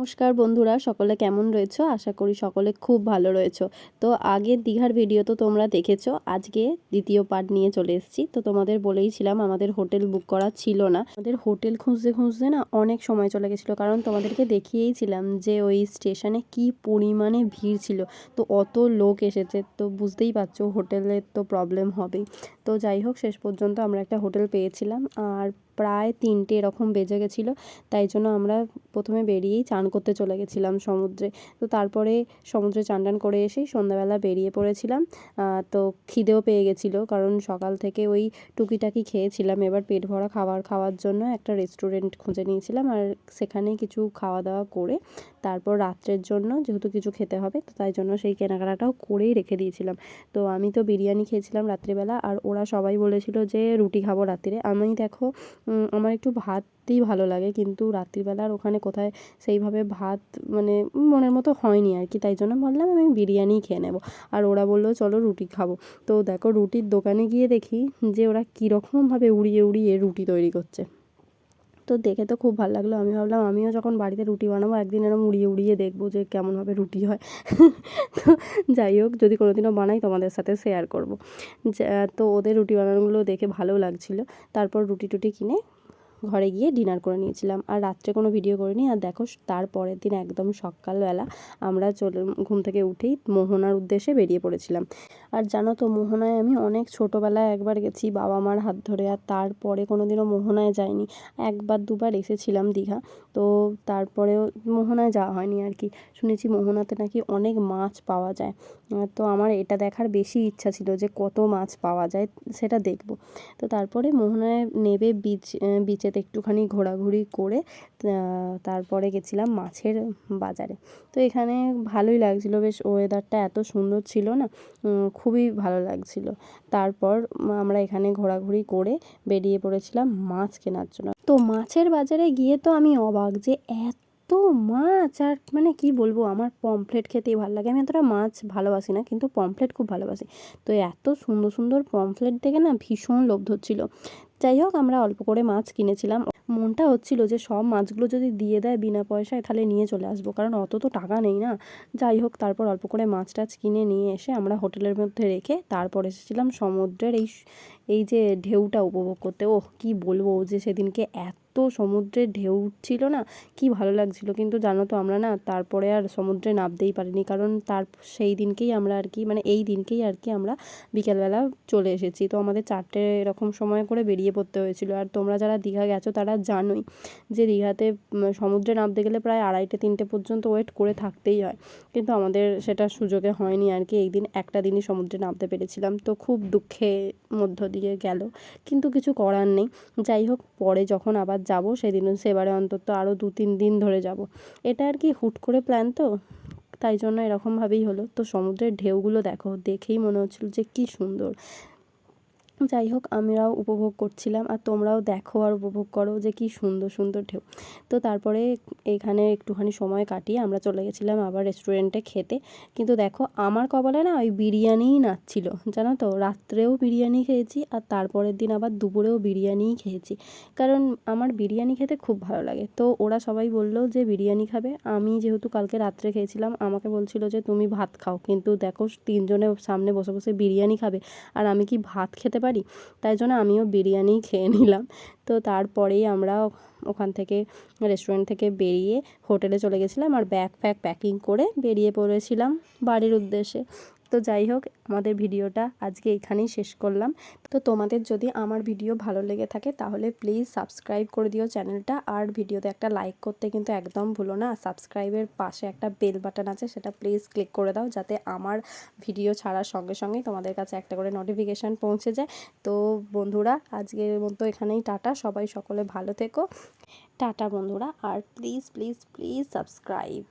নমস্কার বন্ধুরা, সকলে কেমন রয়েছো? আশা করি সকলে খুব ভালো রয়েছো। তো আগের দীঘার ভিডিও তো তোমরা দেখেছো, আজকে দ্বিতীয় পার্ট নিয়ে চলে এসেছি। তো তোমাদের বলেইছিলাম আমাদের হোটেল বুক করা ছিল না, আমাদের হোটেল খুঁজতে খুঁজতে না অনেক সময় চলে গেছিলো, কারণ তোমাদেরকে দেখিয়েইছিলাম যে ওই স্টেশনে কি পরিমাণে ভিড় ছিল। তো অত লোক এসেছে, তো বুঝতেই পারছো হোটেলের তো প্রবলেম হবেই। তো যাই হোক, শেষ পর্যন্ত আমরা একটা হোটেল পেয়েছিলাম, আর প্রায় 3টে এরকম বেজে গেছিলো। তাই জন্য আমরা প্রথমে বেরিয়েই চান করতে চলে গেছিলাম সমুদ্রে। তো তারপরে সমুদ্রে চান টান করে এসেই সন্ধ্যাবেলা বেরিয়ে পড়েছিলাম। তো খিদেও পেয়ে গেছিলো, কারণ সকাল থেকে ওই টুকিটাকি খেয়েছিলাম। এবার পেট ভরা খাবার খাওয়ার জন্য একটা রেস্টুরেন্ট খুঁজে নিয়েছিলাম, আর সেখানে কিছু খাওয়া দাওয়া করে তারপর রাত্রের জন্য যেহেতু কিছু খেতে হবে, তো তাই জন্য সেই কেনাকাটাটাও করেই রেখে দিয়েছিলাম। তো আমি তো বিরিয়ানি খেয়েছিলাম রাত্রিবেলা, আর ওরা সবাই বলেছিল যে রুটি খাবো রাত্রিরে। আমি দেখো আমার একটু ভাতই ভালো লাগে, কিন্তু রাত্রিবেলার ওখানে কোথায় সেইভাবে ভাত মানে মনের মতো হয়নি আর কি। তাই জন্য ভাবলাম আমি বিরিয়ানিই খেয়ে নেবো, আর ওরা বললো চলো রুটি খাবো। তো দেখো রুটির দোকানে গিয়ে দেখি যে ওরা কীরকমভাবে উড়িয়ে উড়িয়ে রুটি তৈরি করছে। তো দেখে তো খুব ভালো লাগলো। আমি ভাবলাম আমিও যখন বাড়িতে রুটি বানাবো একদিন এরকম উড়িয়ে উড়িয়ে দেখবো যে কেমনভাবে রুটি হয়। তো যাই হোক, যদি কোনোদিনও বানাই তোমাদের সাথে শেয়ার করবো। তো ওদের রুটি বানানোগুলো দেখে ভালো লাগছিলো। তারপর রুটি টুটি কিনে ঘরে গিয়ে ডিনার করে নিয়েছিলাম, আর রাত্রে কোনো ভিডিও করিনি। আর দেখো তার পরের দিন একদম সকালবেলা আমরা ঘুম থেকে উঠেই মোহনার উদ্দেশ্যে বেরিয়ে পড়েছিলাম। আর জানো তো, মোহনায় আমি অনেক ছোটোবেলায় একবার গেছি বাবা মার হাত ধরে, আর তারপরে কোনো দিনও মোহনায় যাইনি। একবার দুবার এসেছিলাম দীঘা, তো তারপরেও মোহনায় যাওয়া হয়নি আর কি। শুনেছি মোহনাতে নাকি অনেক মাছ পাওয়া যায়, তো আমার এটা দেখার বেশি ইচ্ছা ছিল যে কত মাছ পাওয়া যায় সেটা দেখব। তো তারপরে মোহনায় নেবে বিচেতে একটুখানি ঘোরাঘুরি করে তারপরে গেছিলাম মাছের বাজারে। তো এখানে ভালোই লাগছিলো, বেশ ওয়েদারটা এত সুন্দর ছিল না, খুবই ভালো লাগছিল। তারপর আমরা এখানে ঘোরাঘুরি করে বেরিয়ে পড়েছিলাম মাছ কেনার জন্য। তো মাছের বাজারে গিয়ে তো আমি অবাক যে এত মাছ, আর মানে কি বলবো, আমার পমফ্রেট খেতেই ভালো লাগে। আমি এতটা মাছ ভালোবাসি না, কিন্তু পমফ্রেট খুব ভালোবাসি। তো এত সুন্দর সুন্দর পমফ্রেট দেখে না ভীষণ লোভ ধরছিল। যাই হোক, আমরা অল্প করে মাছ কিনেছিলাম। মনটা হচ্ছিল যে সব মাছগুলো যদি দিয়ে দেয় বিনা পয়সায় তাহলে নিয়ে চলে আসবো, কারণ অত তো টাকা নেই না। যাই হোক, তারপর অল্প করে মাছ টাছ কিনে নিয়ে এসে আমরা হোটেলের মধ্যে রেখে তারপর এসেছিলাম সমুদ্রের এই যে ঢেউটা উপভোগ করতে। ওহ কি বলবো, যে সেদিনকে এত সমুদ্রের ঢেউ উঠছিল না, কি ভালো লাগছিল। কিন্তু জানো তো, আমরা না তারপরে আর সমুদ্রে নামতেই পারিনি, কারণ সেই দিনকেই আমরা আর কি, মানে এই দিনকেই আর কি আমরা বিকেলবেলা চলে এসেছি। তো আমাদের 4টে এরকম সময় করে বেরিয়ে পড়তে হয়েছিল। আর তোমরা যারা দীঘা গেছো তারা জানোই যে দীঘাতে সমুদ্রে নামতে গেলে প্রায় 2:30-3টে পর্যন্ত ওয়েট করে থাকতেই হয়, কিন্তু আমাদের সেটা সুযোগে হয়নি আর কি। এই দিন একটা দিনই সমুদ্রে নামতে পেরেছিলাম, তো খুব দুঃখের মধ্য দিয়ে গেল, কিন্তু কিছু করার নেই। যাই হোক, পরে যখন আবার যাব সেবারে অন্তত আরও 2-3 দিন ধরে যাব। এটা আর কি হুট করে প্ল্যান, তো তাই জন্য এরকমভাবেই হলো। তো সমুদ্রের ঢেউগুলো দেখো, দেখেই মনে হচ্ছিল যে কী সুন্দর। যাই হোক, আমরাও উপভোগ করছিলাম, আর তোমরাও দেখো আর উপভোগ করো যে কী সুন্দর সুন্দর ঢেউ। তো তারপরে এখানে একটুখানি সময় কাটিয়ে আমরা চলে গেছিলাম আবার রেস্টুরেন্টে খেতে। কিন্তু দেখো আমার কপালে না ওই বিরিয়ানিই নাচ্ছিল, জানো তো। রাত্রেও বিরিয়ানি খেয়েছি, আর তারপরের দিন আবার দুপুরেও বিরিয়ানিই খেয়েছি, কারণ আমার বিরিয়ানি খেতে খুব ভালো লাগে। তো ওরা সবাই বললো যে বিরিয়ানি খাবে। আমি যেহেতু কালকে রাত্রে খেয়েছিলাম, আমাকে বলছিল যে তুমি ভাত খাও, কিন্তু দেখো 3জনের সামনে বসে বসে বিরিয়ানি খাবে, আর আমি কি ভাত খেতে পারি? তাই জন্য আমিও বিরিয়ানি খেয়ে নিলাম। তো তারপরেই আমরা ওখান থেকে রেস্টুরেন্ট থেকে বেরিয়ে হোটেলে চলে গেছিলাম, আর ব্যাগ প্যাকিং করে বেরিয়ে পড়েছিলাম বাড়ির উদ্দেশ্যে। তো যাই হোক, আমাদের ভিডিওটা আজকে এখানেই শেষ করলাম। তো তোমাদের যদি আমার ভিডিও ভালো লেগে থাকে তাহলে প্লিজ সাবস্ক্রাইব করে দিও চ্যানেলটা, আর ভিডিওতে একটা লাইক করতে কিন্তু একদম ভুলো না। সাবস্ক্রাইবের পাশে একটা বেল বাটন আছে, সেটা প্লিজ ক্লিক করে দাও, যাতে আমার ভিডিও ছাড়ার সঙ্গে সঙ্গেই তোমাদের কাছে একটা করে নোটিফিকেশান পৌঁছে যায়। তো বন্ধুরা, আজকের মতো এখানেই টাটা। সবাই সকলে ভালো থেকো, টাটা বন্ধুরা। আর প্লিজ প্লিজ প্লিজ সাবস্ক্রাইব।